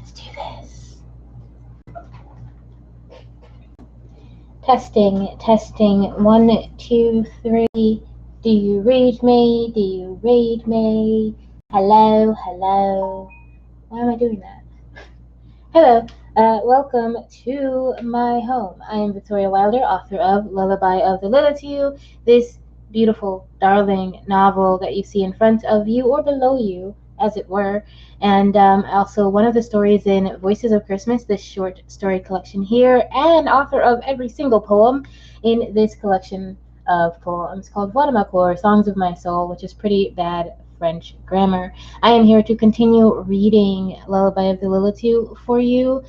Let's do this. Testing. 1, 2, 3. Do you read me? Do you read me? Hello. Why am I doing that? Hello. Welcome to my home. I am Victoria Wilder, author of Lullaby of the Lilitu, this beautiful, darling novel that you see in front of you or below you, as it were, and also one of the stories in Voices of Christmas, this short story collection here, and author of every single poem in this collection of poems called Watermark or Songs of My Soul, which is pretty bad French grammar. I am here to continue reading Lullaby of the Lilitu for you.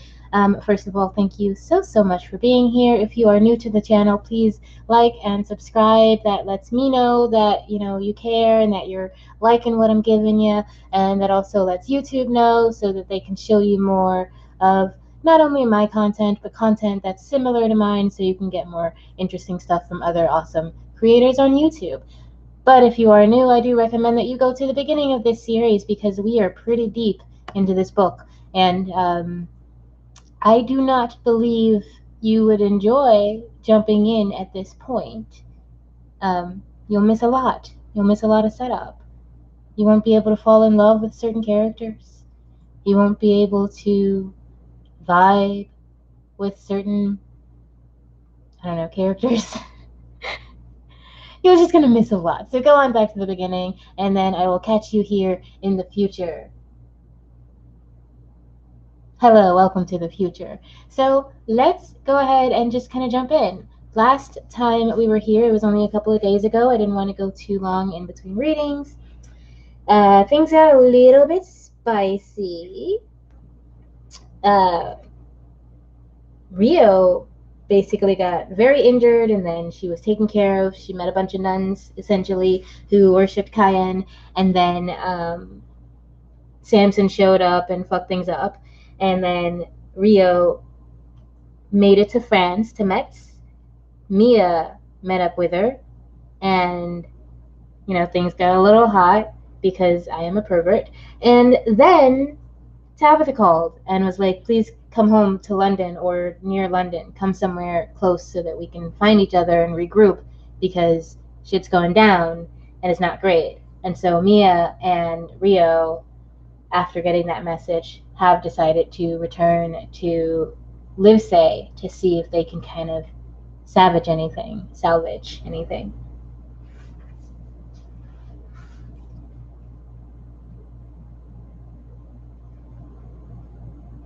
First of all, thank you so much for being here. If you are new to the channel, please like and subscribe. That lets me know that you care and that you're liking what I'm giving you, and that also lets YouTube know so that they can show you more of not only my content, but content that's similar to mine, so you can get more interesting stuff from other awesome creators on YouTube. But if you are new, I do recommend that you go to the beginning of this series because we are pretty deep into this book, and I do not believe you would enjoy jumping in at this point. You'll miss a lot. You'll miss a lot of setup. You won't be able to fall in love with certain characters. You won't be able to vibe with certain, characters. You're just going to miss a lot. So go on back to the beginning, and then I will catch you here in the future. Hello, welcome to the future. So let's go ahead and just kind of jump in. Last time we were here, it was only a couple of days ago. I didn't want to go too long in between readings. Things got a little bit spicy. Rio basically got very injured, and then she was taken care of. She met a bunch of nuns, essentially, who worshipped Cayenne, and then Samson showed up and fucked things up. And then Rio made it to France, to Metz. Mia met up with her, and, things got a little hot because I am a pervert. And then Tabitha called and was like, please come home to London or near London. Come somewhere close so that we can find each other and regroup because shit's going down and it's not great. And so Mia and Rio, after getting that message, have decided to return to Livesey to see if they can kind of salvage anything.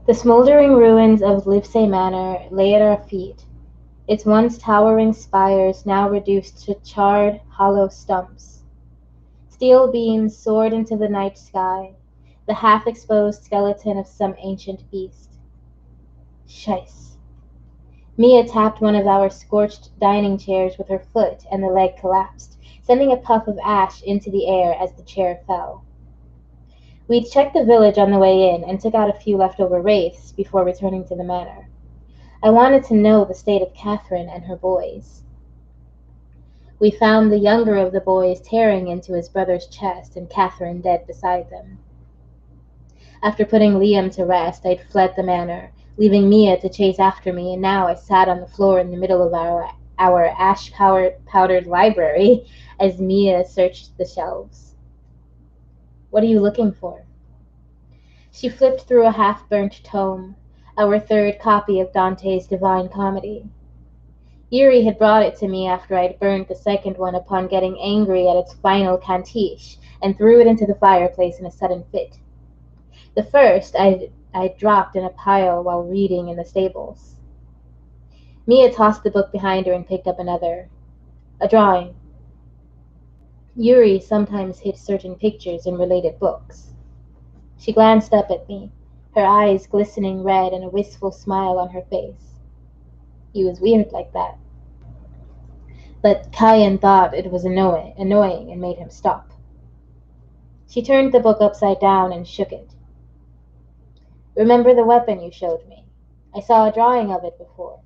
The smoldering ruins of Livesey Manor lay at our feet, its once towering spires now reduced to charred, hollow stumps. Steel beams soared into the night sky, the half-exposed skeleton of some ancient beast. Scheiss. Mia tapped one of our scorched dining chairs with her foot, and the leg collapsed, sending a puff of ash into the air as the chair fell. We'd checked the village on the way in and took out a few leftover wraiths before returning to the manor. I wanted to know the state of Catherine and her boys. We found the younger of the boys tearing into his brother's chest and Catherine dead beside them. After putting Liam to rest, I'd fled the manor, leaving Mia to chase after me, and now I sat on the floor in the middle of our ash-powdered library as Mia searched the shelves. What are you looking for? She flipped through a half-burnt tome, our third copy of Dante's Divine Comedy. Yuri had brought it to me after I'd burned the second one upon getting angry at its final cantiche and threw it into the fireplace in a sudden fit. The first I'd dropped in a pile while reading in the stables. Mia tossed the book behind her and picked up another. A drawing. Yuri sometimes hid certain pictures in related books. She glanced up at me, her eyes glistening red and a wistful smile on her face. He was weird like that. But Cayenne thought it was annoying and made him stop. She turned the book upside down and shook it. Remember the weapon you showed me? I saw a drawing of it before,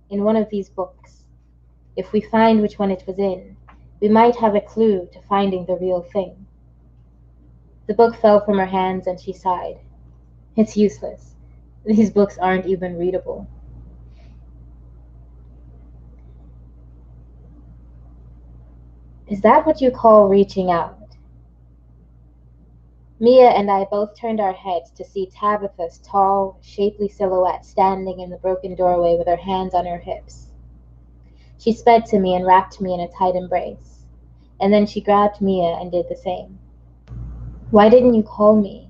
in one of these books. If we find which one it was in, we might have a clue to finding the real thing. The book fell from her hands and she sighed. It's useless. These books aren't even readable. Is that what you call reaching out? Mia and I both turned our heads to see Tabitha's tall, shapely silhouette standing in the broken doorway with her hands on her hips. She sped to me and wrapped me in a tight embrace, and then she grabbed Mia and did the same. Why didn't you call me?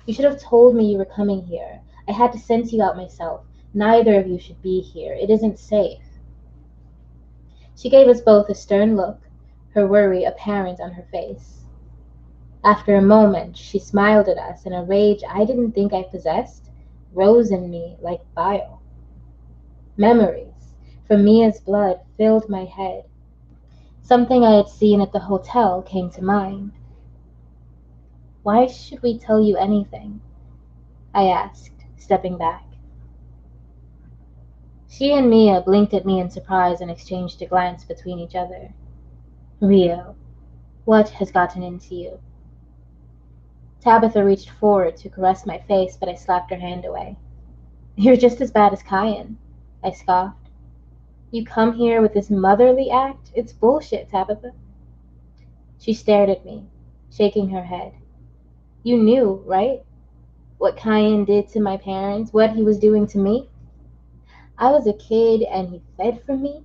You should have told me you were coming here. I had to sense you out myself. Neither of you should be here. It isn't safe. She gave us both a stern look, her worry apparent on her face. After a moment, she smiled at us, and a rage I didn't think I possessed rose in me like bile. Memories from Mia's blood filled my head. Something I had seen at the hotel came to mind. Why should we tell you anything? I asked, stepping back. She and Mia blinked at me in surprise and exchanged a glance between each other. Rio, what has gotten into you? Tabitha reached forward to caress my face, but I slapped her hand away. You're just as bad as Kyan, I scoffed. You come here with this motherly act? It's bullshit, Tabitha. She stared at me, shaking her head. You knew, right? What Kyan did to my parents, what he was doing to me? I was a kid and he fed for me.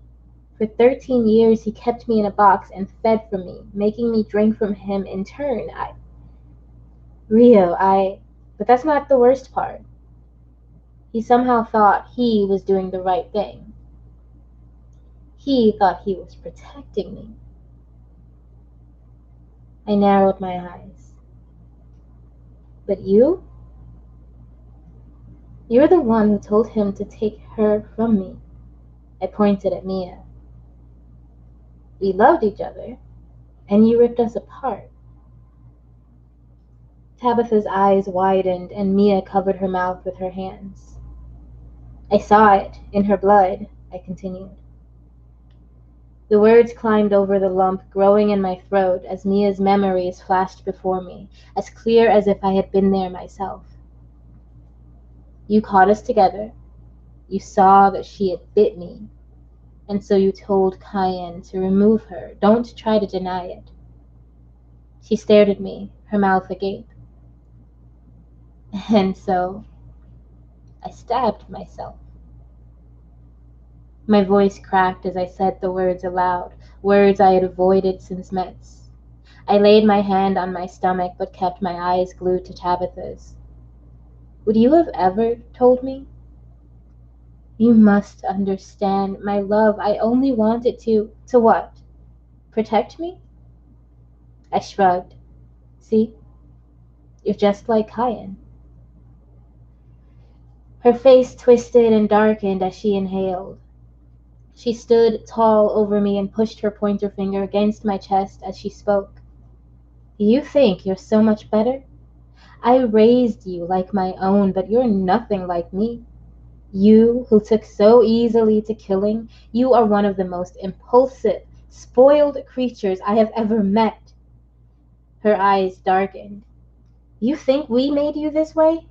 For 13 years he kept me in a box and fed from me, making me drink from him in turn. But that's not the worst part. He somehow thought he was doing the right thing. He thought he was protecting me. I narrowed my eyes. But you? You're the one who told him to take her from me. I pointed at Mia. We loved each other, and you ripped us apart. Tabitha's eyes widened, and Mia covered her mouth with her hands. I saw it, in her blood, I continued. The words climbed over the lump growing in my throat as Mia's memories flashed before me, as clear as if I had been there myself. You caught us together. You saw that she had bit me, and so you told Kyan to remove her. Don't try to deny it. She stared at me, her mouth agape. And so I stabbed myself. My voice cracked as I said the words aloud, words I had avoided since Metz. I laid my hand on my stomach but kept my eyes glued to Tabitha's. Would you have ever told me? You must understand, my love, I only wanted to what? Protect me? I shrugged. See? You're just like Kyan. Her face twisted and darkened as she inhaled. She stood tall over me and pushed her pointer finger against my chest as she spoke. You think you're so much better? I raised you like my own, but you're nothing like me. You, who took so easily to killing, you are one of the most impulsive, spoiled creatures I have ever met. Her eyes darkened. You think we made you this way?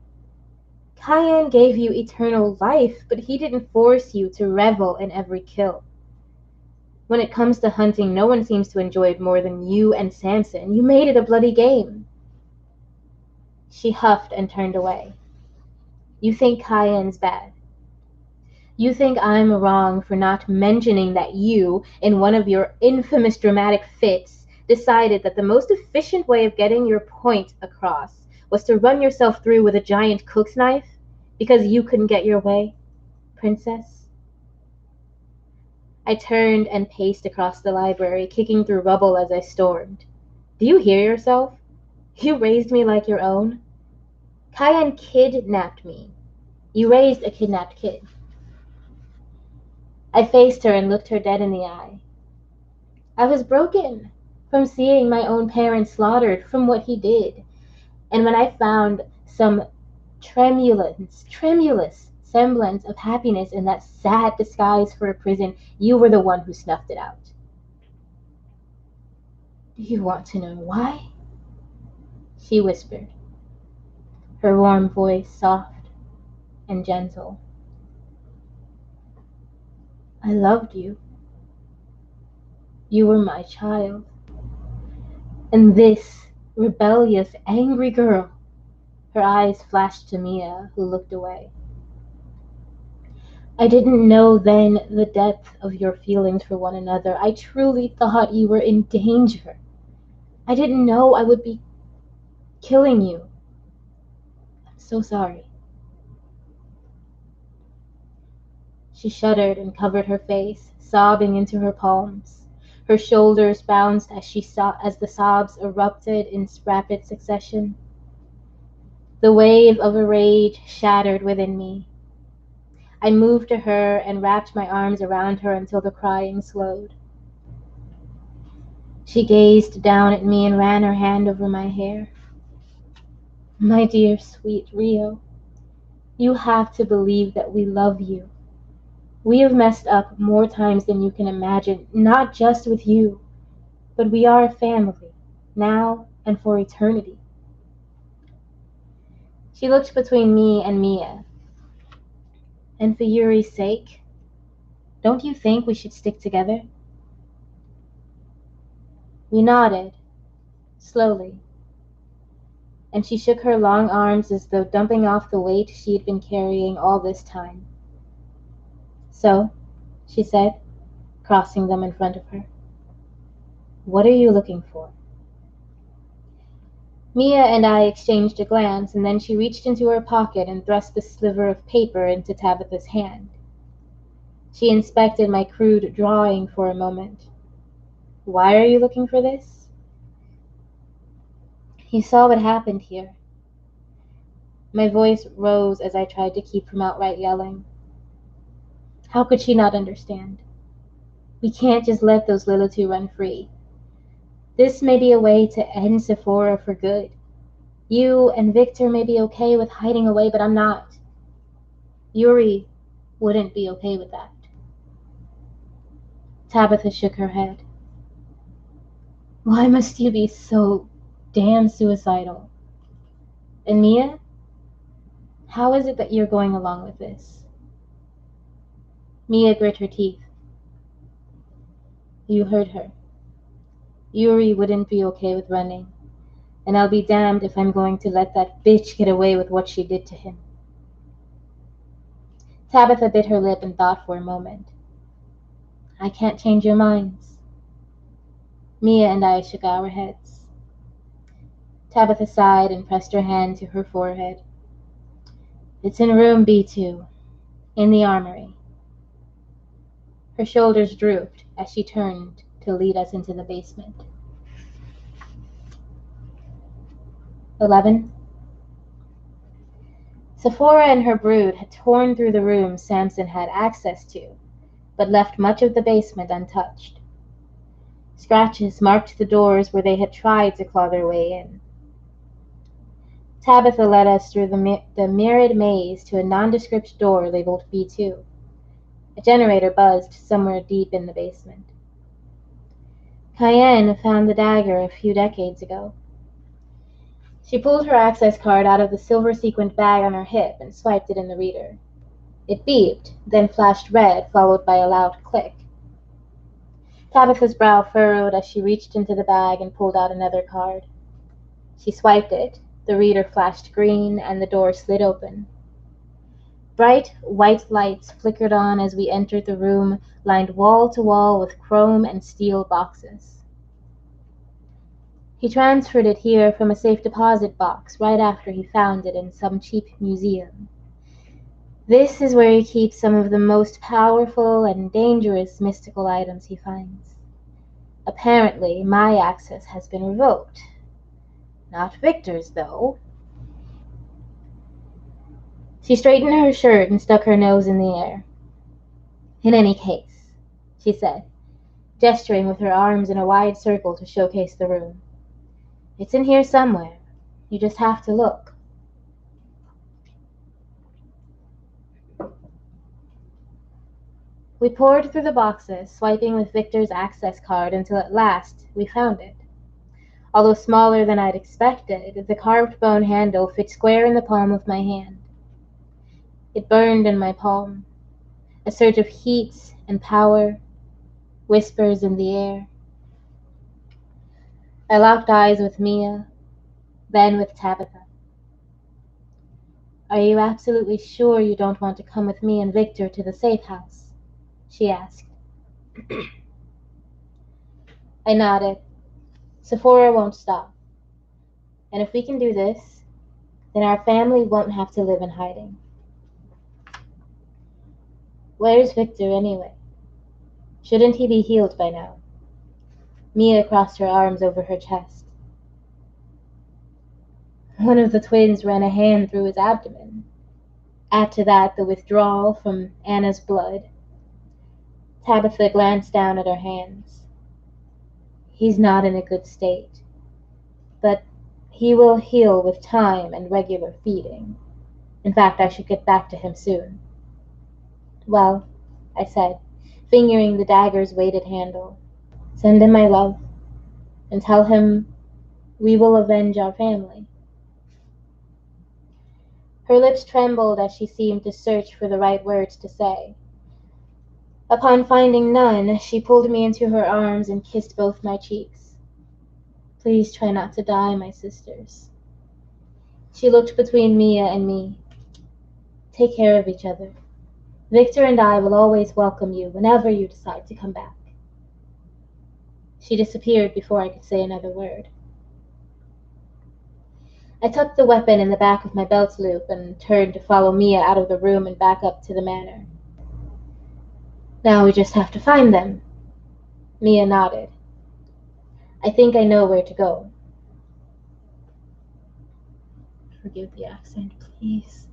Kyan gave you eternal life, but he didn't force you to revel in every kill. When it comes to hunting, no one seems to enjoy it more than you and Samson. You made it a bloody game. She huffed and turned away. You think Kyan's bad. You think I'm wrong for not mentioning that you, in one of your infamous dramatic fits, decided that the most efficient way of getting your point across was to run yourself through with a giant cook's knife because you couldn't get your way, princess? I turned and paced across the library, kicking through rubble as I stormed. Do you hear yourself? You raised me like your own. Kyan kidnapped me. You raised a kidnapped kid. I faced her and looked her dead in the eye. I was broken from seeing my own parents slaughtered from what he did. And when I found some tremulous semblance of happiness in that sad disguise for a prison, you were the one who snuffed it out. Do you want to know why? She whispered, her warm voice soft. and gentle. I loved you. You were my child. And this rebellious, angry girl, her eyes flashed to Mia, who looked away. I didn't know then the depth of your feelings for one another. I truly thought you were in danger. I didn't know I would be killing you. I'm so sorry. She shuddered and covered her face, sobbing into her palms. Her shoulders bounced as the sobs erupted in rapid succession. The wave of a rage shattered within me. I moved to her and wrapped my arms around her until the crying slowed. She gazed down at me and ran her hand over my hair. My dear, sweet Rio, you have to believe that we love you. We have messed up more times than you can imagine, not just with you, but we are a family, now and for eternity. She looked between me and Mia. And for Yuri's sake, don't you think we should stick together? We nodded, slowly, and she shook her long arms as though dumping off the weight she had been carrying all this time. So, she said, crossing them in front of her, what are you looking for? Mia and I exchanged a glance, and then she reached into her pocket and thrust the sliver of paper into Tabitha's hand. She inspected my crude drawing for a moment. Why are you looking for this? You saw what happened here. My voice rose as I tried to keep from outright yelling. How could she not understand? We can't just let those Lilitu run free. This may be a way to end Sephora for good. You and Victor may be okay with hiding away, but I'm not. Yuri wouldn't be okay with that. Tabitha shook her head. Why must you be so damn suicidal? And Mia? How is it that you're going along with this? Mia grit her teeth. You heard her. Yuri wouldn't be okay with running, and I'll be damned if I'm going to let that bitch get away with what she did to him. Tabitha bit her lip and thought for a moment. I can't change your minds. Mia and I shook our heads. Tabitha sighed and pressed her hand to her forehead. It's in room B2, in the armory. Her shoulders drooped as she turned to lead us into the basement. 11. Sephora and her brood had torn through the rooms Samson had access to, but left much of the basement untouched. Scratches marked the doors where they had tried to claw their way in. Tabitha led us through the mirrored maze to a nondescript door labeled B2. A generator buzzed somewhere deep in the basement. Cayenne found the dagger a few decades ago. She pulled her access card out of the silver-sequined bag on her hip and swiped it in the reader. It beeped, then flashed red, followed by a loud click. Tabitha's brow furrowed as she reached into the bag and pulled out another card. She swiped it, the reader flashed green, and the door slid open. Bright white lights flickered on as we entered the room, lined wall to wall with chrome and steel boxes. He transferred it here from a safe deposit box right after he found it in some cheap museum. This is where he keeps some of the most powerful and dangerous mystical items he finds. Apparently, my access has been revoked. Not Victor's, though. She straightened her shirt and stuck her nose in the air. In any case, she said, gesturing with her arms in a wide circle to showcase the room. It's in here somewhere. You just have to look. We poured through the boxes, swiping with Victor's access card until at last we found it. Although smaller than I'd expected, the carved bone handle fit square in the palm of my hand. It burned in my palm, a surge of heat and power, whispers in the air. I locked eyes with Mia, then with Tabitha. Are you absolutely sure you don't want to come with me and Victor to the safe house? She asked. I nodded. Sephora won't stop. And if we can do this, then our family won't have to live in hiding. Where's Victor anyway? Shouldn't he be healed by now? Mia crossed her arms over her chest. One of the twins ran a hand through his abdomen. Add to that the withdrawal from Anna's blood. Tabitha glanced down at her hands. He's not in a good state, but he will heal with time and regular feeding. In fact, I should get back to him soon. Well, I said, fingering the dagger's weighted handle, send him my love, and tell him we will avenge our family. Her lips trembled as she seemed to search for the right words to say. Upon finding none, she pulled me into her arms and kissed both my cheeks. Please try not to die, my sisters. She looked between Mia and me. Take care of each other. Victor and I will always welcome you whenever you decide to come back. She disappeared before I could say another word. I tucked the weapon in the back of my belt loop and turned to follow Mia out of the room and back up to the manor. Now we just have to find them. Mia nodded. I think I know where to go. Forgive the accent, please.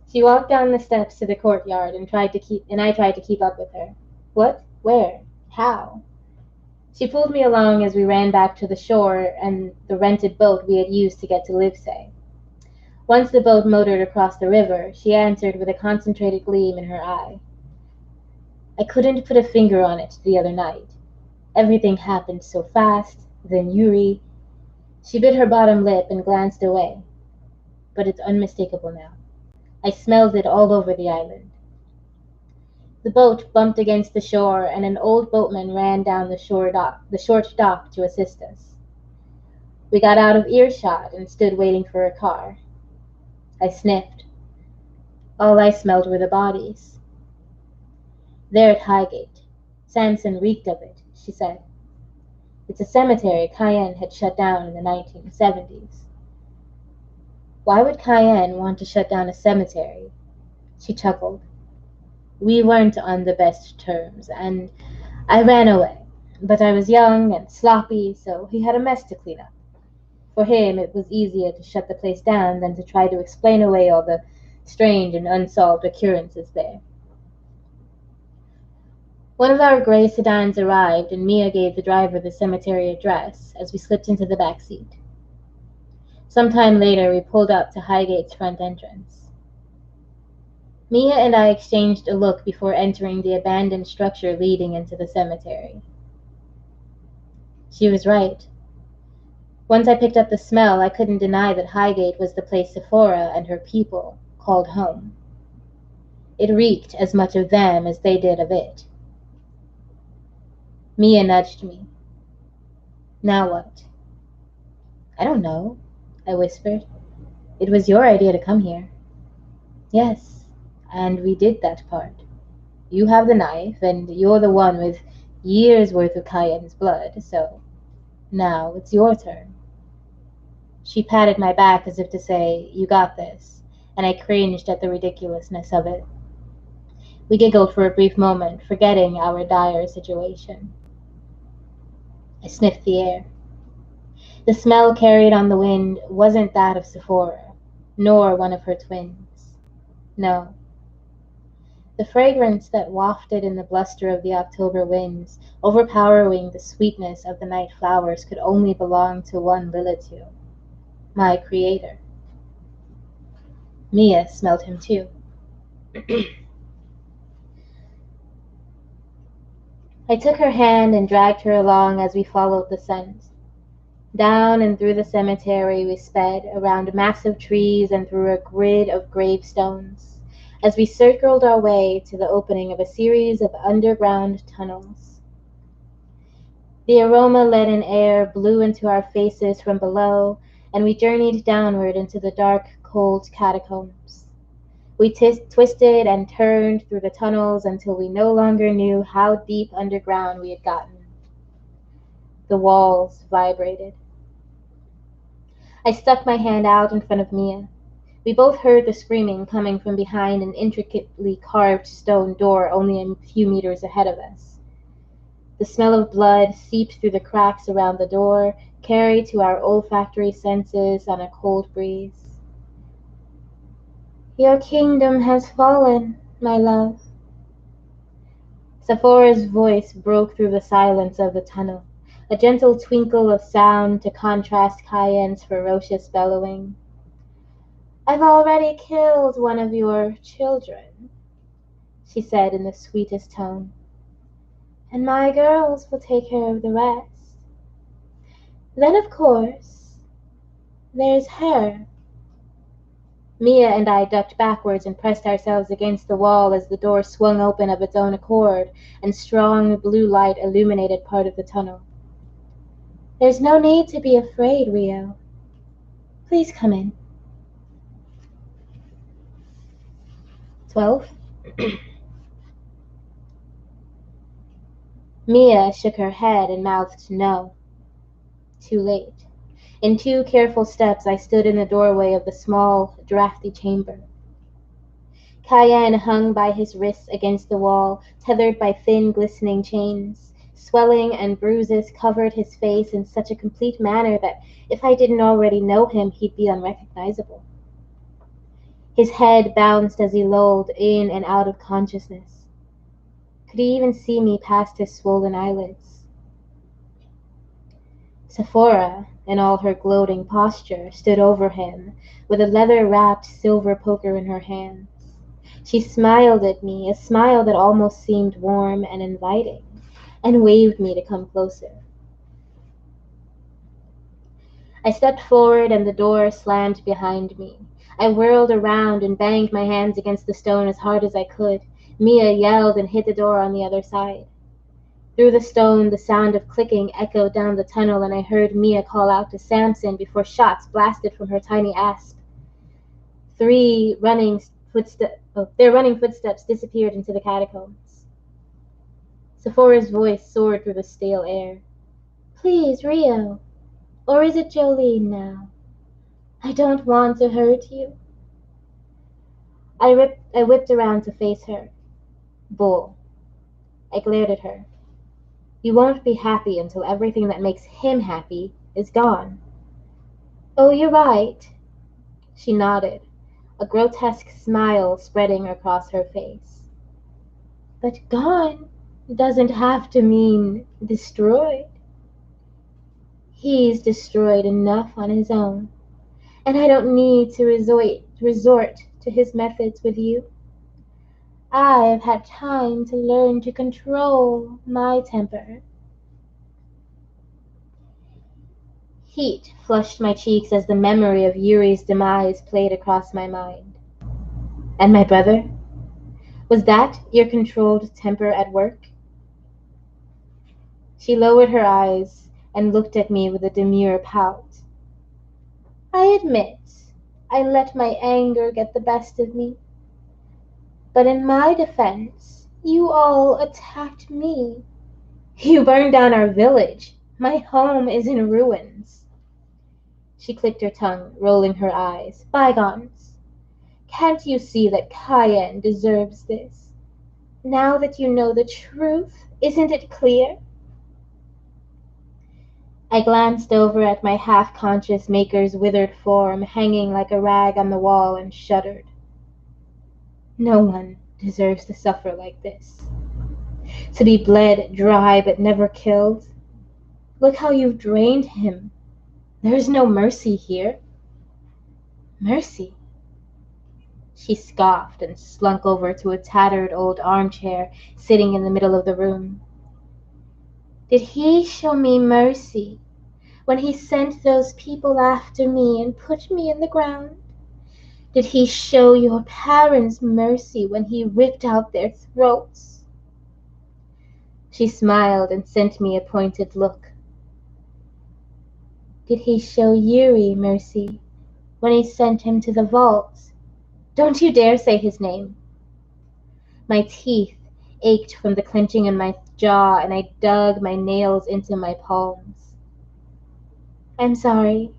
She walked down the steps to the courtyard and I tried to keep up with her. What? Where? How? She pulled me along as we ran back to the shore and the rented boat we had used to get to Livesey. Once the boat motored across the river, she answered with a concentrated gleam in her eye. I couldn't put a finger on it the other night. Everything happened so fast, then Yuri. She bit her bottom lip and glanced away. But it's unmistakable now. I smelled it all over the island. The boat bumped against the shore, and an old boatman ran down the short dock to assist us. We got out of earshot and stood waiting for a car. I sniffed. All I smelled were the bodies. There at Highgate. Sanson reeked of it, she said. It's a cemetery Cayenne had shut down in the 1970s. Why would Cayenne want to shut down a cemetery? She chuckled. We weren't on the best terms, and I ran away. But I was young and sloppy, so he had a mess to clean up. For him, it was easier to shut the place down than to try to explain away all the strange and unsolved occurrences there. One of our gray sedans arrived, and Mia gave the driver the cemetery address as we slipped into the back seat. Some time later, we pulled up to Highgate's front entrance. Mia and I exchanged a look before entering the abandoned structure leading into the cemetery. She was right. Once I picked up the smell, I couldn't deny that Highgate was the place Sephora and her people called home. It reeked as much of them as they did of it. Mia nudged me. Now what? I don't know, I whispered. It was your idea to come here. Yes, and we did that part. You have the knife, and you're the one with years' worth of Cayenne's blood, so now it's your turn. She patted my back as if to say, you got this, and I cringed at the ridiculousness of it. We giggled for a brief moment, forgetting our dire situation. I sniffed the air. The smell carried on the wind wasn't that of Sephora, nor one of her twins. No. The fragrance that wafted in the bluster of the October winds, overpowering the sweetness of the night flowers, could only belong to one Lilitu, my creator. Mia smelled him too. I took her hand and dragged her along as we followed the scent. Down and through the cemetery we sped, around massive trees and through a grid of gravestones, as we circled our way to the opening of a series of underground tunnels. The aroma-laden air blew into our faces from below, and we journeyed downward into the dark, cold catacombs. We twisted and turned through the tunnels until we no longer knew how deep underground we had gotten. The walls vibrated. I stuck my hand out in front of Mia. We both heard the screaming coming from behind an intricately carved stone door only a few meters ahead of us. The smell of blood seeped through the cracks around the door, carried to our olfactory senses on a cold breeze. Your kingdom has fallen, my love. Sephora's voice broke through the silence of the tunnel, a gentle twinkle of sound to contrast Cayenne's ferocious bellowing. I've already killed one of your children, she said in the sweetest tone, and my girls will take care of the rest. Then, of course, there's her. Mia and I ducked backwards and pressed ourselves against the wall as the door swung open of its own accord, and strong blue light illuminated part of the tunnel. There's no need to be afraid, Rio. Please come in. 12. Mia shook her head and mouthed no. Too late. In 2 careful steps I stood in the doorway of the small, drafty chamber. Cayenne hung by his wrists against the wall, tethered by thin, glistening chains. Swelling and bruises covered his face in such a complete manner that if I didn't already know him, he'd be unrecognizable. His head bounced as he lolled in and out of consciousness. Could he even see me past his swollen eyelids? Sephora, in all her gloating posture, stood over him, with a leather-wrapped silver poker in her hands. She smiled at me, a smile that almost seemed warm and inviting, and waved me to come closer. I stepped forward and the door slammed behind me. I whirled around and banged my hands against the stone as hard as I could. Mia yelled and hit the door on the other side. Through the stone, the sound of clicking echoed down the tunnel, and I heard Mia call out to Samson before shots blasted from her tiny asp. Their running footsteps disappeared into the catacombs. Sephora's voice soared through the stale air. Please, Rio. Or is it Jolene now? I don't want to hurt you. I whipped around to face her. Bull. I glared at her. You won't be happy until everything that makes him happy is gone. Oh, you're right. She nodded, a grotesque smile spreading across her face. But gone doesn't have to mean destroyed. He's destroyed enough on his own, and I don't need to resort to his methods with you. I've had time to learn to control my temper. Heat flushed my cheeks as the memory of Yuri's demise played across my mind. And my brother? Was that your controlled temper at work? She lowered her eyes and looked at me with a demure pout. I admit, I let my anger get the best of me. But in my defense, you all attacked me. You burned down our village. My home is in ruins. She clicked her tongue, rolling her eyes. Bygones. Can't you see that Cayenne deserves this? Now that you know the truth, isn't it clear? I glanced over at my half-conscious maker's withered form hanging like a rag on the wall and shuddered. No one deserves to suffer like this. To be bled dry but never killed. Look how you've drained him. There's no mercy here. Mercy? She scoffed and slunk over to a tattered old armchair sitting in the middle of the room. Did he show me mercy when he sent those people after me and put me in the ground? Did he show your parents mercy when he ripped out their throats?" She smiled and sent me a pointed look. "Did he show Yuri mercy when he sent him to the vault? Don't you dare say his name." My teeth ached from the clenching in my jaw, and I dug my nails into my palms. "I'm sorry,"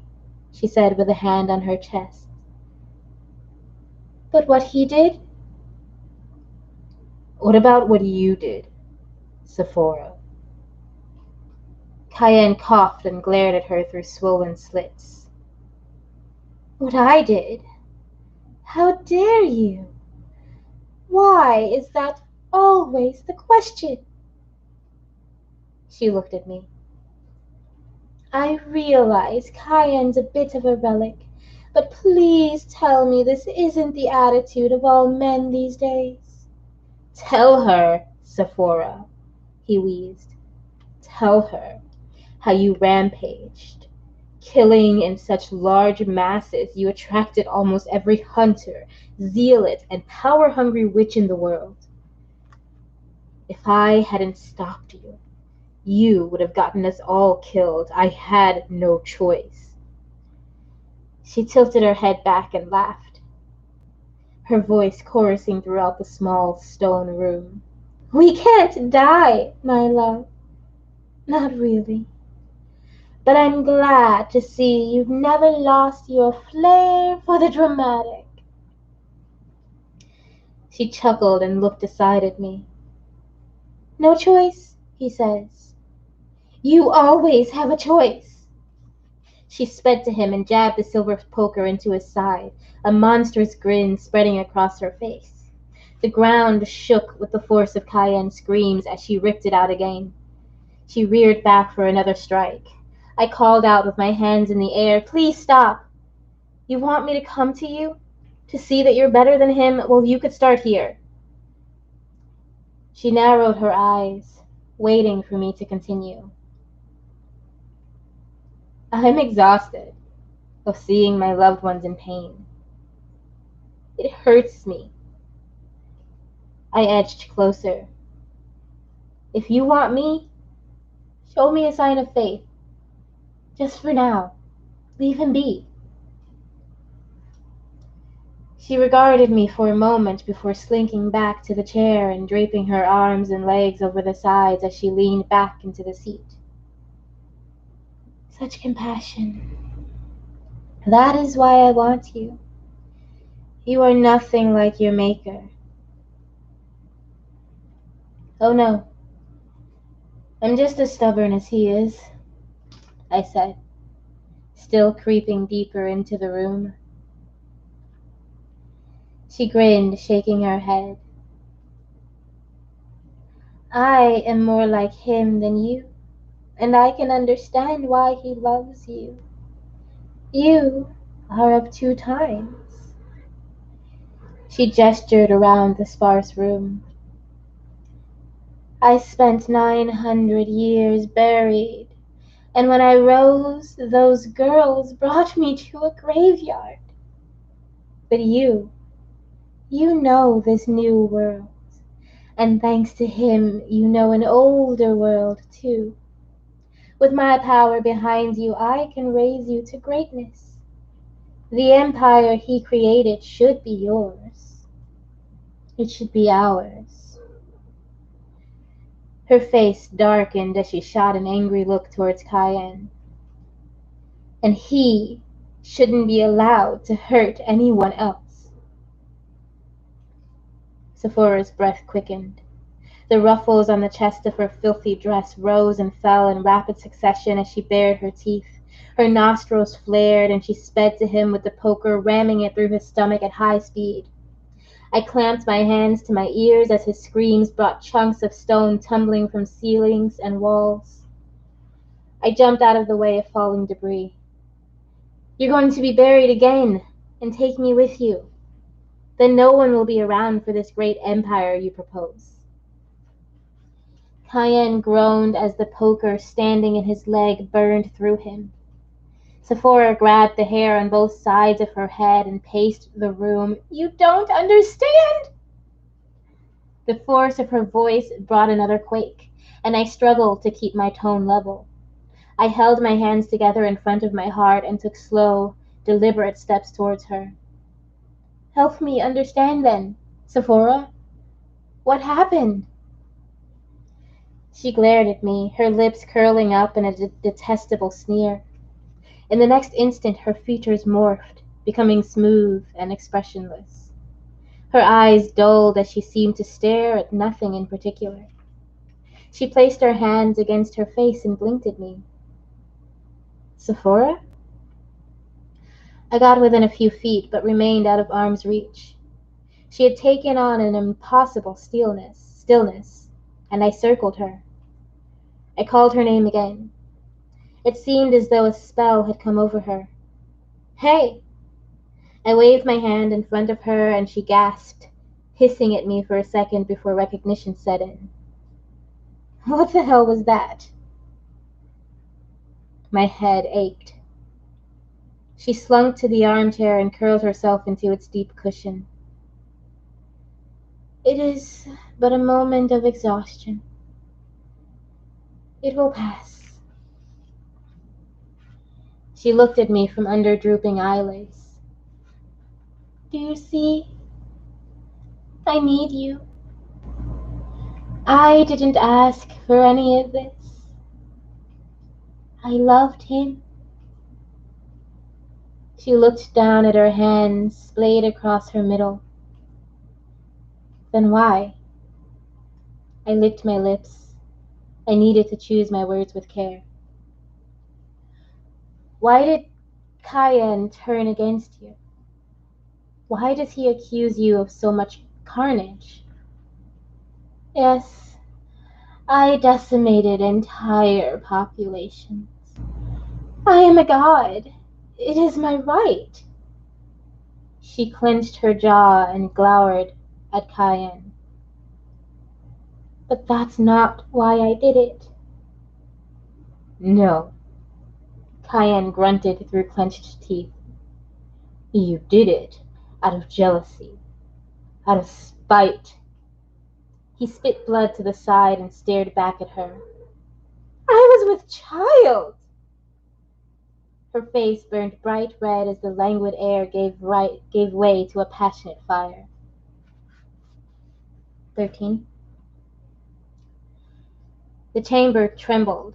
she said with a hand on her chest. "But what he did?" "What about what you did, Sephora?" Cayenne coughed and glared at her through swollen slits. "What I did? How dare you? Why is that always the question?" She looked at me. "I realize Cayenne's a bit of a relic, but please tell me this isn't the attitude of all men these days." "Tell her, Sephora," he wheezed. "Tell her how you rampaged. Killing in such large masses, you attracted almost every hunter, zealot, and power-hungry witch in the world. If I hadn't stopped you, you would have gotten us all killed. I had no choice." She tilted her head back and laughed, her voice chorusing throughout the small stone room. "We can't die, my love. Not really. But I'm glad to see you've never lost your flair for the dramatic." She chuckled and looked aside at me. "No choice," he says. "You always have a choice." She sped to him and jabbed the silver poker into his side, a monstrous grin spreading across her face. The ground shook with the force of Cayenne's screams as she ripped it out again. She reared back for another strike. I called out with my hands in the air, "Please stop! You want me to come to you? To see that you're better than him? Well, you could start here." She narrowed her eyes, waiting for me to continue. "I'm exhausted of seeing my loved ones in pain. It hurts me." I edged closer. "If you want me, show me a sign of faith. Just for now. Leave him be." She regarded me for a moment before slinking back to the chair and draping her arms and legs over the sides as she leaned back into the seat. "Such compassion. That is why I want you. You are nothing like your maker." "Oh no. I'm just as stubborn as he is," I said, still creeping deeper into the room. She grinned, shaking her head. "I am more like him than you, and I can understand why he loves you. You are of 2 times." She gestured around the sparse room. "I spent 900 years buried, and when I rose, those girls brought me to a graveyard. But you know this new world, and thanks to him, you know an older world too. With my power behind you, I can raise you to greatness. The empire he created should be yours. It should be ours." Her face darkened as she shot an angry look towards Cayenne. "And he shouldn't be allowed to hurt anyone else." Sephora's breath quickened. The ruffles on the chest of her filthy dress rose and fell in rapid succession as she bared her teeth. Her nostrils flared, and she sped to him with the poker, ramming it through his stomach at high speed. I clamped my hands to my ears as his screams brought chunks of stone tumbling from ceilings and walls. I jumped out of the way of falling debris. "You're going to be buried again, and take me with you. Then no one will be around for this great empire you propose." Cayenne groaned as the poker standing in his leg burned through him. Sephora grabbed the hair on both sides of her head and paced the room. "You don't understand!" The force of her voice brought another quake, and I struggled to keep my tone level. I held my hands together in front of my heart and took slow, deliberate steps towards her. "Help me understand then, Sephora. What happened?" She glared at me, her lips curling up in a detestable sneer. In the next instant her features morphed, becoming smooth and expressionless. Her eyes dulled as she seemed to stare at nothing in particular. She placed her hands against her face and blinked at me. "Sephora?" I got within a few feet, but remained out of arm's reach. She had taken on an impossible stillness, and I circled her. I called her name again. It seemed as though a spell had come over her. "Hey!" I waved my hand in front of her, and she gasped, hissing at me for a second before recognition set in. What the hell was that? My head ached. She slunk to the armchair and curled herself into its deep cushion. "It is but a moment of exhaustion. It will pass." She looked at me from under drooping eyelids. "Do you see? I need you. I didn't ask for any of this. I loved him." She looked down at her hands splayed across her middle. "Then why?" I licked my lips. I needed to choose my words with care. "Why did Cayenne turn against you? Why does he accuse you of so much carnage?" "Yes, I decimated entire populations. I am a god. It is my right." She clenched her jaw and glowered at Cayenne. "But that's not why I did it." "No," Cayenne grunted through clenched teeth. "You did it out of jealousy, out of spite." He spit blood to the side and stared back at her. "I was with child." Her face burned bright red as the languid air gave way to a passionate fire. 13. The chamber trembled.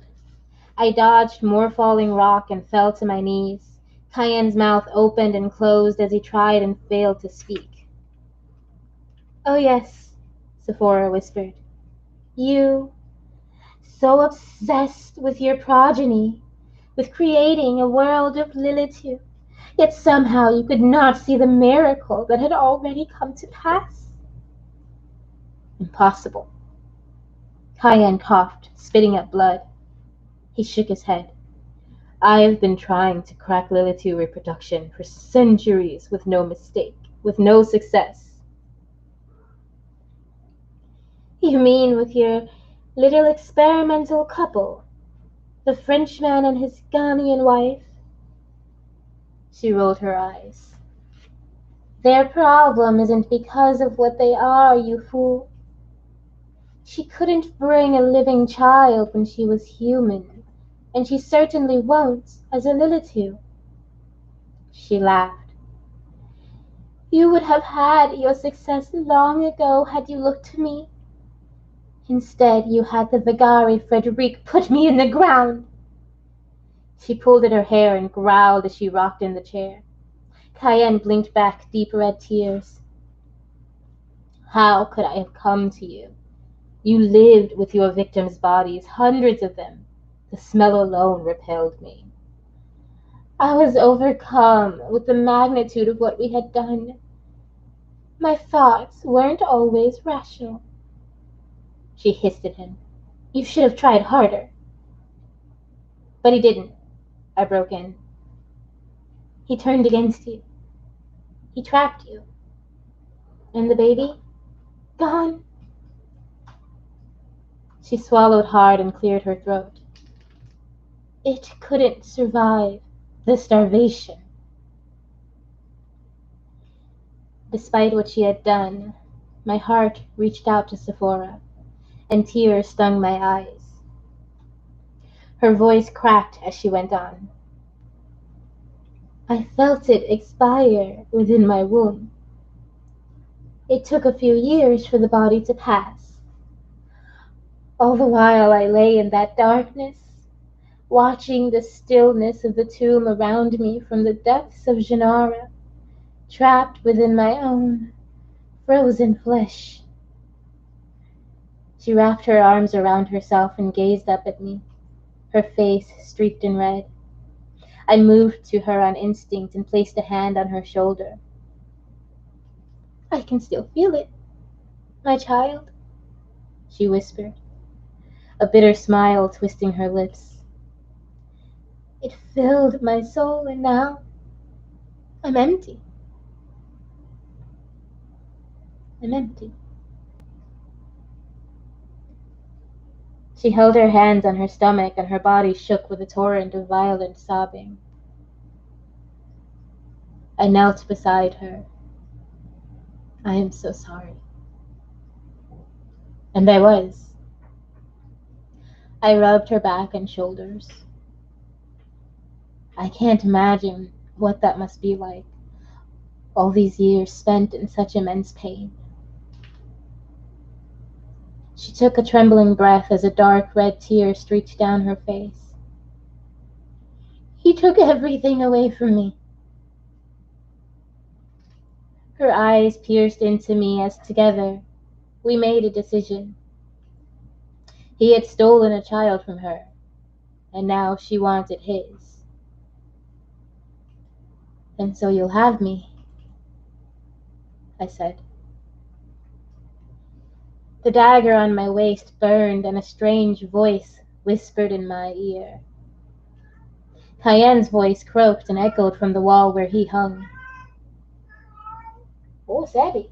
I dodged more falling rock and fell to my knees. Cayenne's mouth opened and closed as he tried and failed to speak. "Oh yes," Sephora whispered. "You, so obsessed with your progeny, with creating a world of Lilitu, yet somehow you could not see the miracle that had already come to pass." "Impossible." Cayenne coughed, spitting up blood. He shook his head. "I've been trying to crack Lilitu reproduction for centuries with no success." "You mean with your little experimental couple, the Frenchman and his Ghanaian wife?" She rolled her eyes. "Their problem isn't because of what they are, you fool. She couldn't bring a living child when she was human, and she certainly won't as a Lilitu." She laughed. "You would have had your success long ago had you looked to me. Instead, you had the Vagari Frederic put me in the ground." She pulled at her hair and growled as she rocked in the chair. Cayenne blinked back deep red tears. "How could I have come to you? You lived with your victims' bodies, hundreds of them. The smell alone repelled me." "I was overcome with the magnitude of what we had done. My thoughts weren't always rational." She hissed at him. "You should have tried harder." "But he didn't," I broke in. "He turned against you. He trapped you. And the baby? Gone." She swallowed hard and cleared her throat. "It couldn't survive. the starvation. Despite what she had done, my heart reached out to Sephora, and tears stung my eyes. Her voice cracked as she went on. I felt it expire within my womb. It took a few years for the body to pass. All the while I lay in that darkness, watching the stillness of the tomb around me from the depths of Gennaro, trapped within my own frozen flesh. She wrapped her arms around herself and gazed up at me, her face streaked in red. I moved to her on instinct and placed a hand on her shoulder. I can still feel it, my child, she whispered, a bitter smile twisting her lips. It filled my soul, and now I'm empty. I'm empty. She held her hands on her stomach, and her body shook with a torrent of violent sobbing. I knelt beside her. I am so sorry. And I was. I rubbed her back and shoulders. I can't imagine what that must be like, all these years spent in such immense pain. She took a trembling breath as a dark red tear streaked down her face. He took everything away from me. Her eyes pierced into me as together we made a decision. He had stolen a child from her, and now she wanted his. And so you'll have me, I said. The dagger on my waist burned, and a strange voice whispered in my ear. Cayenne's voice croaked and echoed from the wall where he hung. Oh, Sabby.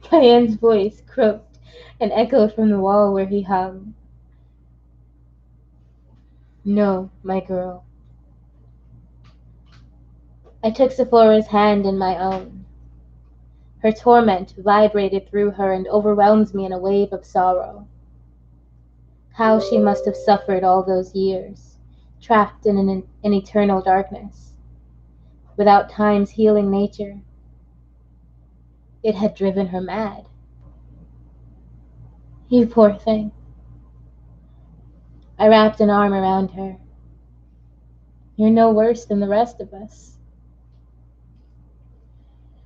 Cayenne's voice croaked and echoed from the wall where he hung. No, my girl. I took Sephora's hand in my own. Her torment vibrated through her and overwhelmed me in a wave of sorrow. How she must have suffered all those years, trapped in an eternal darkness, without time's healing nature. It had driven her mad. You poor thing. I wrapped an arm around her. You're no worse than the rest of us.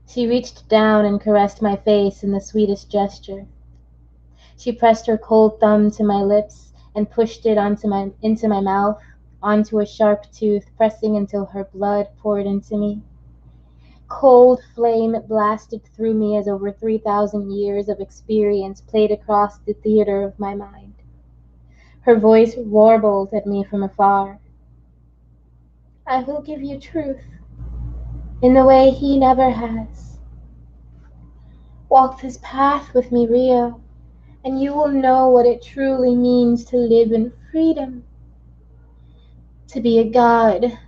She reached down and caressed my face in the sweetest gesture. She pressed her cold thumb to my lips and pushed it into my mouth, onto a sharp tooth, pressing until her blood poured into me. Cold flame blasted through me as over 3,000 years of experience played across the theater of my mind. Her voice warbled at me from afar. I will give you truth in the way he never has. Walk this path with me, Rio, and you will know what it truly means to live in freedom, to be a god.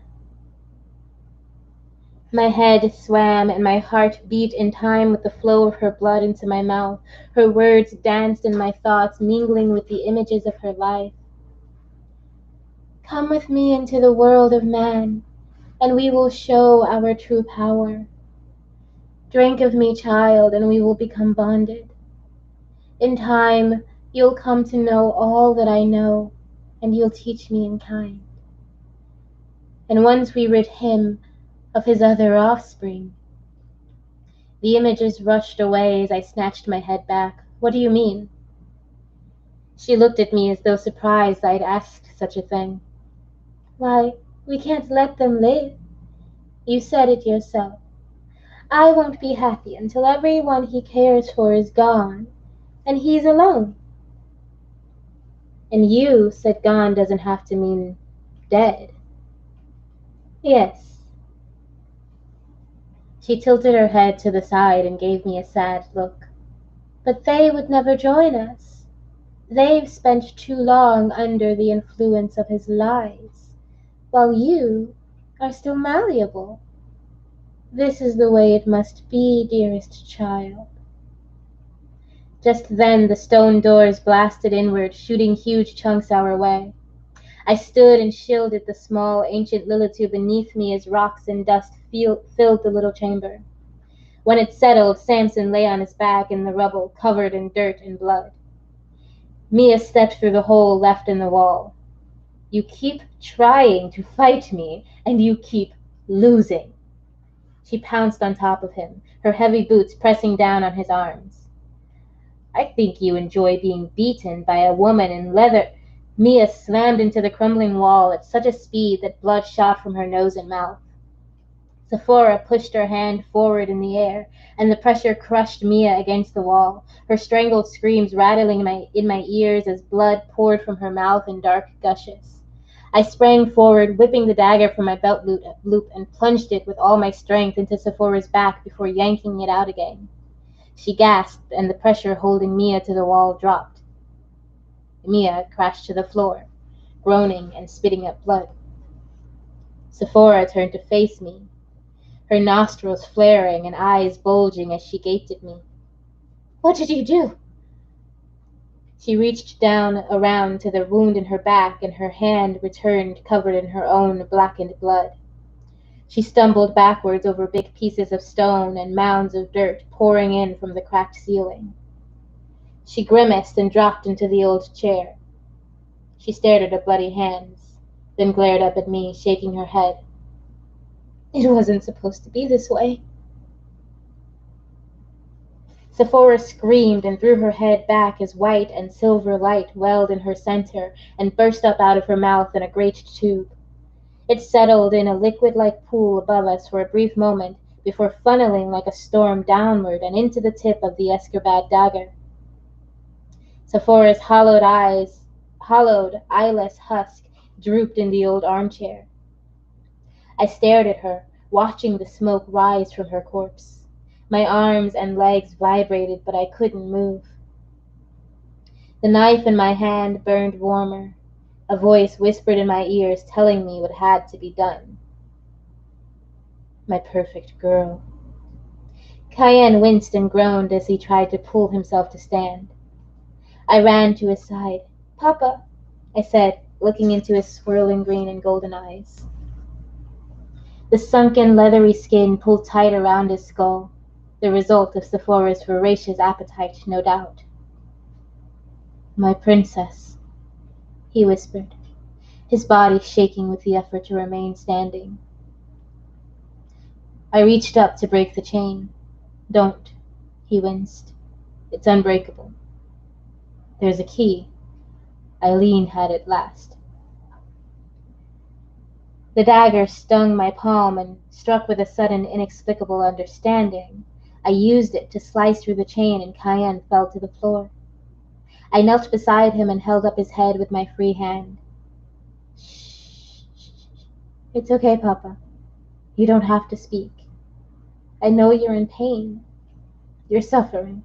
My head swam and my heart beat in time with the flow of her blood into my mouth. Her words danced in my thoughts, mingling with the images of her life. Come with me into the world of man, and we will show our true power. Drink of me, child, and we will become bonded. In time, you'll come to know all that I know, and you'll teach me in kind. And once we rid him of his other offspring. The images rushed away as I snatched my head back. What do you mean? She looked at me as though surprised I'd asked such a thing. Why, we can't let them live. You said it yourself. I won't be happy until everyone he cares for is gone, and he's alone. And you said gone doesn't have to mean dead. Yes. She tilted her head to the side and gave me a sad look. But they would never join us. They've spent too long under the influence of his lies, while you are still malleable. This is the way it must be, dearest child. Just then the stone doors blasted inward, shooting huge chunks our way. I stood and shielded the small, ancient Lilitu beneath me as rocks and dust filled the little chamber. When it settled, Samson lay on his back in the rubble, covered in dirt and blood. Mia stepped through the hole left in the wall. You keep trying to fight me, and you keep losing. She pounced on top of him, her heavy boots pressing down on his arms. I think you enjoy being beaten by a woman in leather. Mia slammed into the crumbling wall at such a speed that blood shot from her nose and mouth. Sephora pushed her hand forward in the air, and the pressure crushed Mia against the wall, her strangled screams rattling in my ears as blood poured from her mouth in dark gushes. I sprang forward, whipping the dagger from my belt loop, and plunged it with all my strength into Sephora's back before yanking it out again. She gasped, and the pressure holding Mia to the wall dropped. Mia crashed to the floor, groaning and spitting up blood. Sephora turned to face me, her nostrils flaring and eyes bulging as she gaped at me. What did you do? She reached down around to the wound in her back, and her hand returned covered in her own blackened blood. She stumbled backwards over big pieces of stone and mounds of dirt pouring in from the cracked ceiling. She grimaced and dropped into the old chair. She stared at her bloody hands, then glared up at me, shaking her head. It wasn't supposed to be this way. Sephora screamed and threw her head back as white and silver light welled in her center and burst up out of her mouth in a great tube. It settled in a liquid-like pool above us for a brief moment before funneling like a storm downward and into the tip of the Escorbad dagger. Sephora's hollowed, eyeless husk drooped in the old armchair. I stared at her, watching the smoke rise from her corpse. My arms and legs vibrated, but I couldn't move. The knife in my hand burned warmer. A voice whispered in my ears, telling me what had to be done. My perfect girl. Cayenne winced and groaned as he tried to pull himself to stand. I ran to his side. Papa, I said, looking into his swirling green and golden eyes. The sunken, leathery skin pulled tight around his skull, the result of Sephora's voracious appetite, no doubt. My princess, he whispered, his body shaking with the effort to remain standing. I reached up to break the chain. Don't, he winced. It's unbreakable. There's a key. Eileen had it last. The dagger stung my palm and, struck with a sudden, inexplicable understanding, I used it to slice through the chain and Cayenne fell to the floor. I knelt beside him and held up his head with my free hand. Shh. It's okay, Papa. You don't have to speak. I know you're in pain. You're suffering.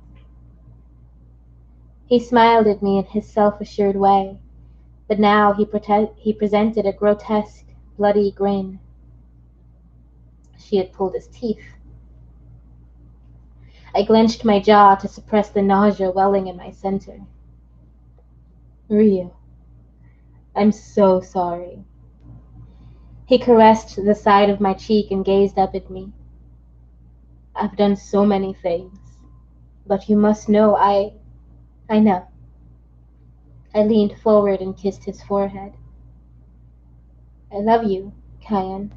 He smiled at me in his self-assured way, but now he presented a grotesque, bloody grin. She had pulled his teeth. I clenched my jaw to suppress the nausea welling in my center. Rio, I'm so sorry. He caressed the side of my cheek and gazed up at me. I've done so many things, but you must know I know. I leaned forward and kissed his forehead. I love you, Cayenne,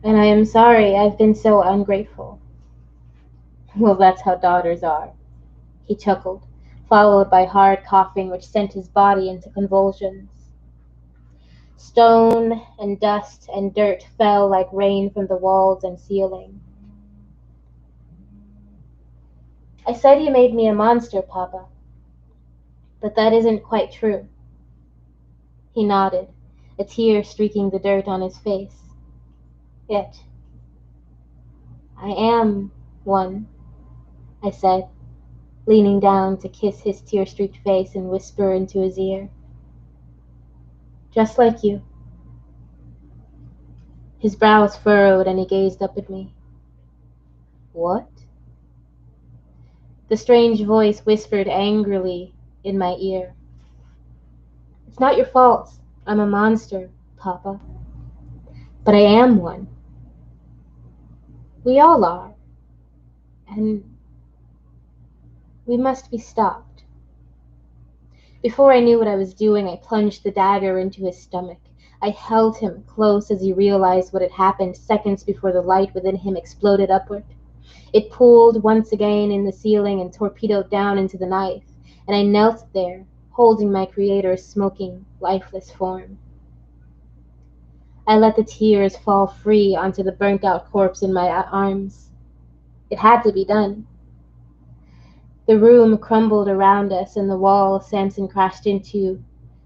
and I am sorry I've been so ungrateful. Well, that's how daughters are, he chuckled, followed by hard coughing which sent his body into convulsions. Stone and dust and dirt fell like rain from the walls and ceiling. I said you made me a monster, Papa, but that isn't quite true. He nodded, a tear streaking the dirt on his face. Yet, I am one, I said, leaning down to kiss his tear-streaked face and whisper into his ear, "Just like you." His brows furrowed and he gazed up at me. "What?" The strange voice whispered angrily in my ear. "It's not your fault. I'm a monster, Papa. But I am one. We all are. And we must be stopped." Before I knew what I was doing, I plunged the dagger into his stomach. I held him close as he realized what had happened seconds before the light within him exploded upward. It pooled once again in the ceiling and torpedoed down into the knife, and I knelt there, holding my creator's smoking, lifeless form. I let the tears fall free onto the burnt-out corpse in my arms. It had to be done. The room crumbled around us, and the wall Samson crashed into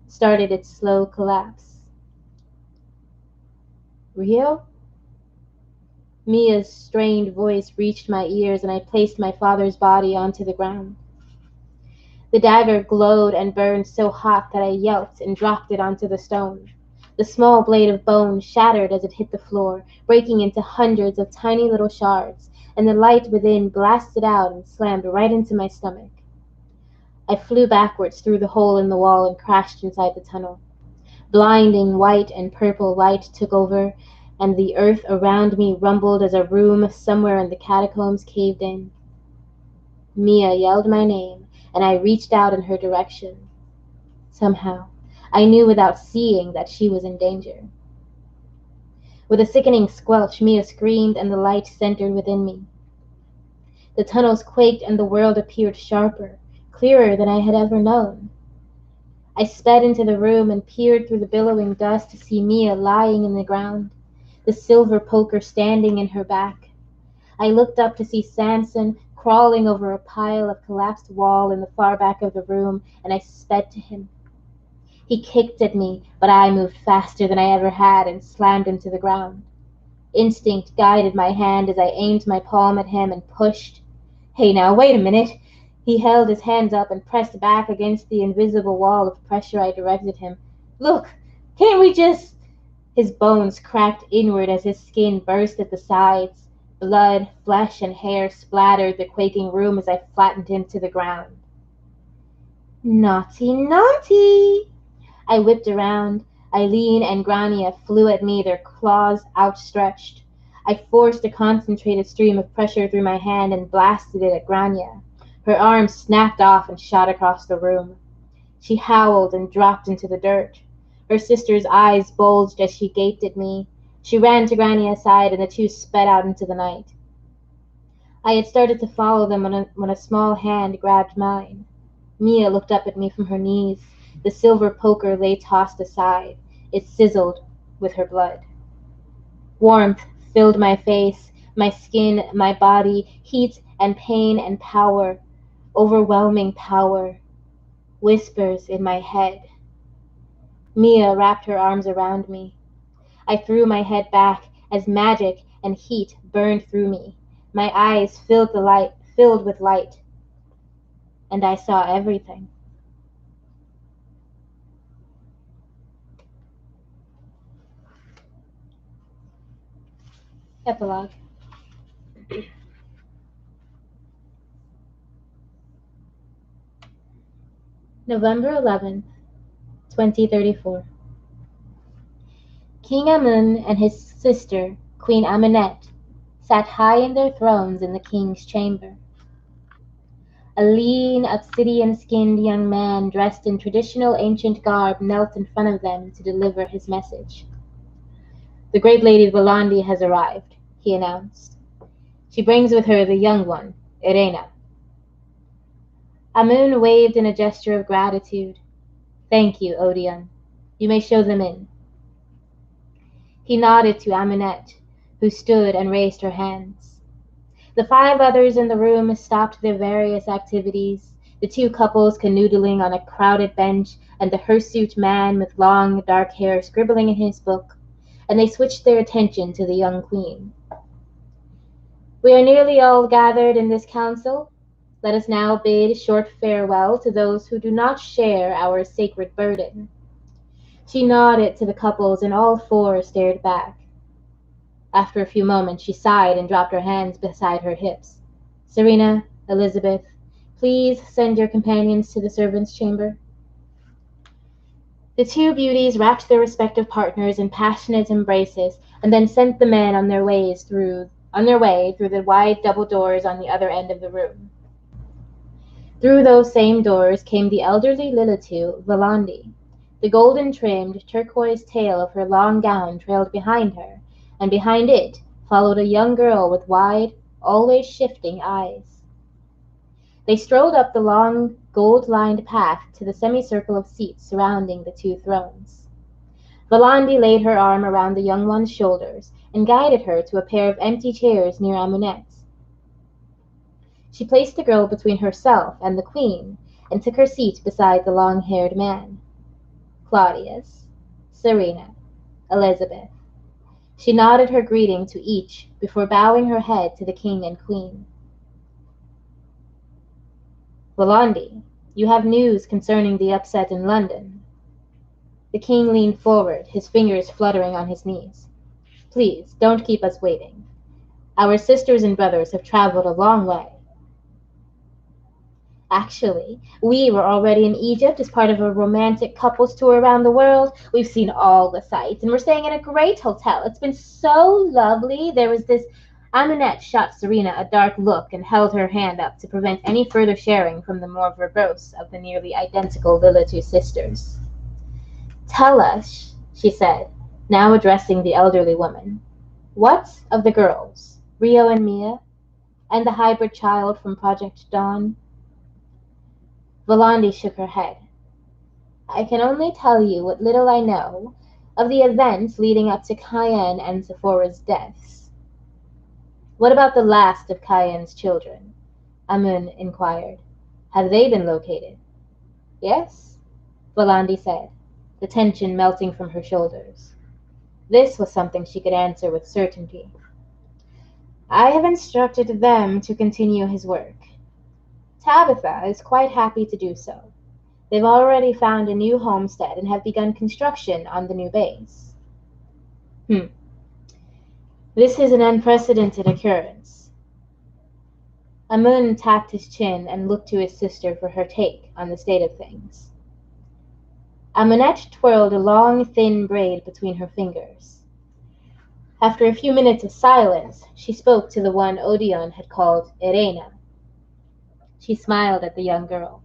started its slow collapse. "Rio?" Mia's strained voice reached my ears, and I placed my father's body onto the ground. The dagger glowed and burned so hot that I yelped and dropped it onto the stone. The small blade of bone shattered as it hit the floor, breaking into hundreds of tiny little shards, and the light within blasted out and slammed right into my stomach. I flew backwards through the hole in the wall and crashed inside the tunnel. Blinding white and purple light took over, and the earth around me rumbled as a room somewhere in the catacombs caved in. Mia yelled my name, and I reached out in her direction. Somehow, I knew without seeing that she was in danger. With a sickening squelch, Mia screamed, and the light centered within me. The tunnels quaked, and the world appeared sharper, clearer than I had ever known. I sped into the room and peered through the billowing dust to see Mia lying in the ground, the silver poker standing in her back. I looked up to see Samson crawling over a pile of collapsed wall in the far back of the room, and I sped to him. He kicked at me, but I moved faster than I ever had and slammed him to the ground. Instinct guided my hand as I aimed my palm at him and pushed. "Hey now, wait a minute!" He held his hands up and pressed back against the invisible wall of pressure I directed him. "Look, can't we just—" His bones cracked inward as his skin burst at the sides. Blood, flesh, and hair splattered the quaking room as I flattened him to the ground. "Naughty, naughty!" I whipped around. Eileen and Grania flew at me, their claws outstretched. I forced a concentrated stream of pressure through my hand and blasted it at Grania. Her arm snapped off and shot across the room. She howled and dropped into the dirt. Her sister's eyes bulged as she gaped at me. She ran to Grania's side, and the two sped out into the night. I had started to follow them when a small hand grabbed mine. Mia looked up at me from her knees. The silver poker lay tossed aside. It sizzled with her blood. Warmth filled my face, my skin, my body, heat and pain and power, overwhelming power, whispers in my head. Mia wrapped her arms around me. I threw my head back as magic and heat burned through me. My eyes filled with light, and I saw everything. Epilogue. November 11th, 2034. King Amun and his sister, Queen Amenet, sat high in their thrones in the king's chamber. A lean, obsidian-skinned young man dressed in traditional ancient garb knelt in front of them to deliver his message. "The great lady Volandi has arrived," he announced. "She brings with her the young one, Irena." Amun waved in a gesture of gratitude. "Thank you, Odeon. You may show them in." He nodded to Amenet, who stood and raised her hands. The 5 others in the room stopped their various activities, the 2 couples canoodling on a crowded bench, and the hirsute man with long, dark hair scribbling in his book, and they switched their attention to the young queen. "We are nearly all gathered in this council," Let us now bid short farewell to those who do not share our sacred burden." She nodded to the couples, and all four stared back. After a few moments she sighed and dropped her hands beside her hips. "Serena, Elizabeth, please send your companions to the servants' chamber." The two beauties wrapped their respective partners in passionate embraces, and then sent the men on their way through the wide double doors on the other end of the room. Through those same doors came the elderly Lilitu, Volandi. The golden-trimmed, turquoise tail of her long gown trailed behind her, and behind it followed a young girl with wide, always shifting eyes. They strolled up the long, gold-lined path to the semicircle of seats surrounding the two thrones. Volandi laid her arm around the young one's shoulders and guided her to a pair of empty chairs near Amunet. She placed the girl between herself and the queen, and took her seat beside the long-haired man. "Claudius, Serena, Elizabeth." She nodded her greeting to each before bowing her head to the king and queen. "Volandi, you have news concerning the upset in London." The king leaned forward, his fingers fluttering on his knees. "Please, don't keep us waiting. Our sisters and brothers have traveled a long way. Actually, we were already in Egypt as part of a romantic couples tour around the world. We've seen all the sights, and we're staying in a great hotel. It's been so lovely." There was this Amunet shot Serena a dark look and held her hand up to prevent any further sharing from the more verbose of the nearly identical Lilitu sisters. "Tell us," she said, now addressing the elderly woman, "what of the girls, Rio and Mia, and the hybrid child from Project Dawn?" Volandi shook her head. "I can only tell you what little I know of the events leading up to Cayenne and Sephora's deaths." "What about the last of Cayenne's children?" Amun inquired. "Have they been located?" "Yes," Volandi said, the tension melting from her shoulders. This was something she could answer with certainty. "I have instructed them to continue his work. Tabitha is quite happy to do so. They've already found a new homestead and have begun construction on the new base." This is an unprecedented occurrence." Amun tapped his chin and looked to his sister for her take on the state of things. Amunet twirled a long, thin braid between her fingers. After a few minutes of silence, she spoke to the one Odeon had called Irena. She smiled at the young girl.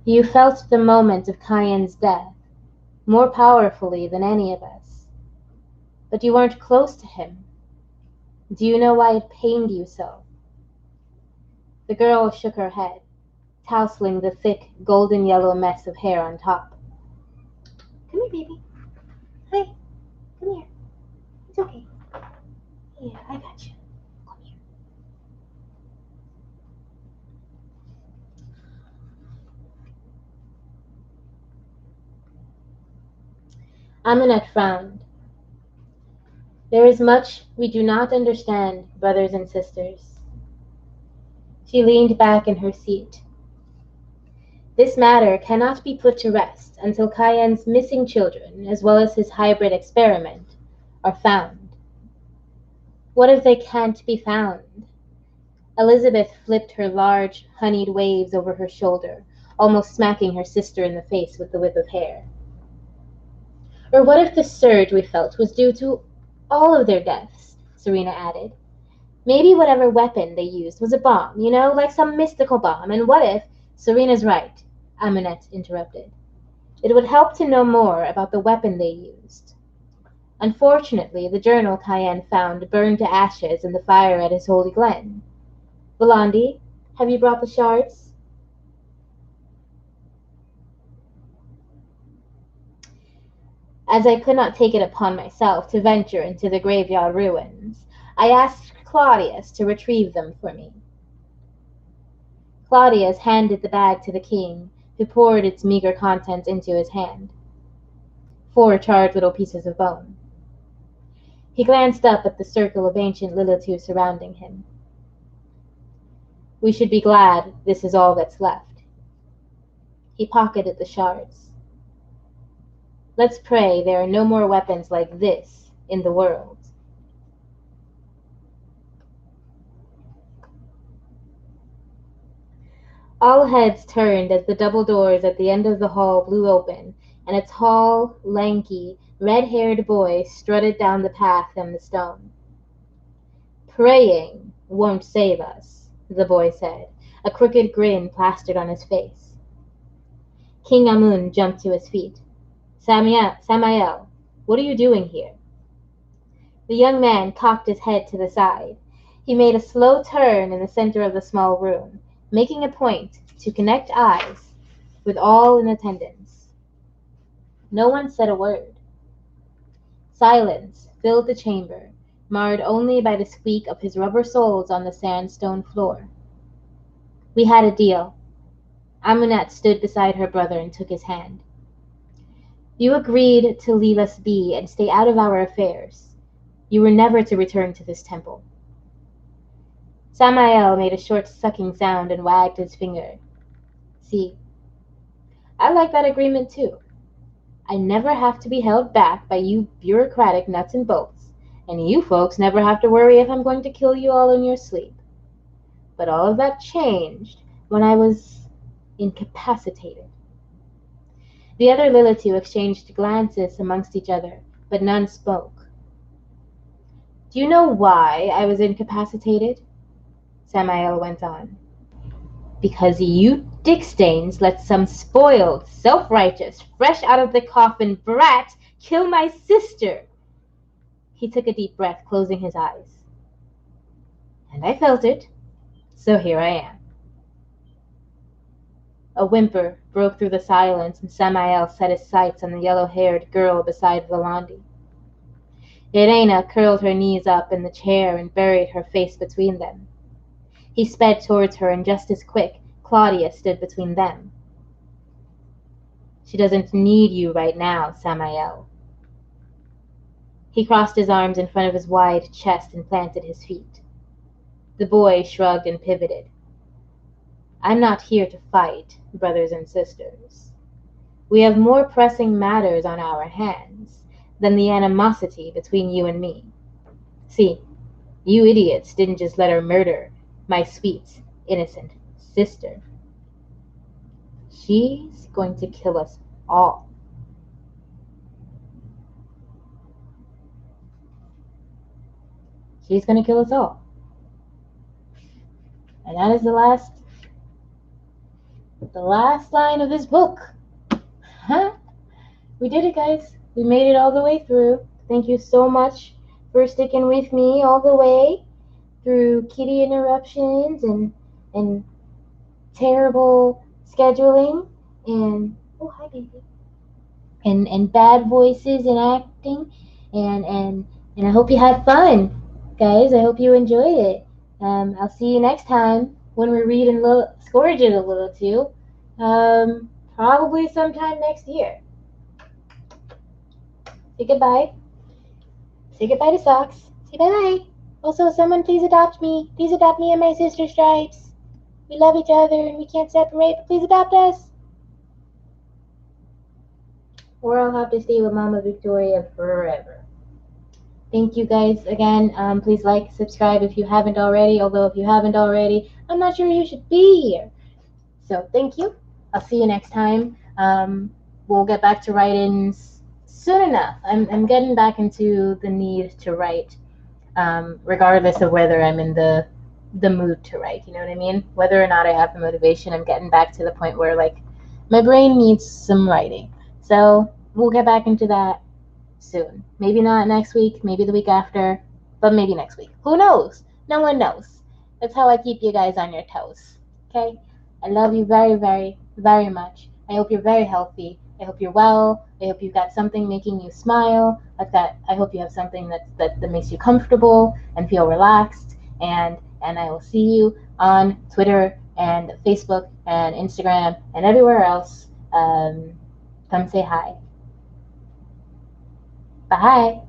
"You felt the moment of Cayenne's death more powerfully than any of us. But you weren't close to him. Do you know why it pained you so?" The girl shook her head, tousling the thick, golden-yellow mess of hair on top. "Come here, baby. Hi. Come here. It's okay. Yeah, I got you. Come here." Amunet frowned. "There is much we do not understand, brothers and sisters." She leaned back in her seat. "This matter cannot be put to rest until Cayenne's missing children, as well as his hybrid experiment, are found." "What if they can't be found?" Elizabeth flipped her large, honeyed waves over her shoulder, almost smacking her sister in the face with the whip of hair. "Or what if the surge we felt was due to all of their deaths?" Serena added. "Maybe whatever weapon they used was a bomb, like some mystical bomb. And what if—" "Serena's right," Amunet interrupted. "It would help to know more about the weapon they used. Unfortunately, the journal Cayenne found burned to ashes in the fire at his holy glen. Volandi, have you brought the shards?" "As I could not take it upon myself to venture into the graveyard ruins, I asked Claudius to retrieve them for me." Claudius handed the bag to the king, who poured its meager contents into his hand. 4 charred little pieces of bone. He glanced up at the circle of ancient Lilitu surrounding him. We should be glad this is all that's left. He pocketed the shards. Let's pray there are no more weapons like this in the world. All heads turned as the double doors at the end of the hall blew open, and a tall, lanky, red-haired boy strutted down the path from the stone. Praying won't save us, the boy said, a crooked grin plastered on his face. King Amun jumped to his feet. Samael, what are you doing here? The young man cocked his head to the side. He made a slow turn in the center of the small room, making a point to connect eyes with all in attendance. No one said a word. Silence filled the chamber, marred only by the squeak of his rubber soles on the sandstone floor. We had a deal. Amunet stood beside her brother and took his hand. You agreed to leave us be and stay out of our affairs. You were never to return to this temple. Samael made a short sucking sound and wagged his finger. See, I like that agreement too. I never have to be held back by you bureaucratic nuts and bolts, and you folks never have to worry if I'm going to kill you all in your sleep. But all of that changed when I was incapacitated. The other Lilitu exchanged glances amongst each other, but none spoke. Do you know why I was incapacitated? Samael went on. Because you dickstains let some spoiled, self-righteous, fresh out of the coffin brat kill my sister. He took a deep breath, closing his eyes. And I felt it, so here I am. A whimper broke through the silence, and Samael set his sights on the yellow-haired girl beside Volandi. Irena curled her knees up in the chair and buried her face between them. He sped towards her, and just as quick, Claudia stood between them. She doesn't need you right now, Samael. He crossed his arms in front of his wide chest and planted his feet. The boy shrugged and pivoted. I'm not here to fight, brothers and sisters. We have more pressing matters on our hands than the animosity between you and me. See, you idiots didn't just let her murder my sweet, innocent sister. She's going to kill us all. She's going to kill us all. And that is the last line of this book. Huh? We did it, guys. We made it all the way through. Thank you so much for sticking with me all the way through kitty interruptions and terrible scheduling and oh hi baby and bad voices and acting and I hope you had fun, guys. I hope you enjoyed it. I'll see you next time when we read and scourge it a little too. Probably sometime next year. Say goodbye. Say goodbye to Socks. Say bye-bye. Also, someone please adopt me. Please adopt me and my sister Stripes. We love each other and we can't separate, but please adopt us. Or I'll have to stay with Mama Victoria forever. Thank you guys again. Please like, subscribe if you haven't already. Although if you haven't already, I'm not sure you should be here. So thank you. I'll see you next time. We'll get back to write-ins soon enough. I'm getting back into the need to write, regardless of whether I'm in the mood to write. You know what I mean? Whether or not I have the motivation, I'm getting back to the point where like my brain needs some writing. So we'll get back into that soon. Maybe not next week, maybe the week after, but maybe next week. Who knows? No one knows. That's how I keep you guys on your toes. Okay? I love you very, very, very much. I hope you're very healthy. I hope you're well. I hope you've got something making you smile. I hope you have something that makes you comfortable and feel relaxed. And I will see you on Twitter and Facebook and Instagram and everywhere else. Come say hi. Bye.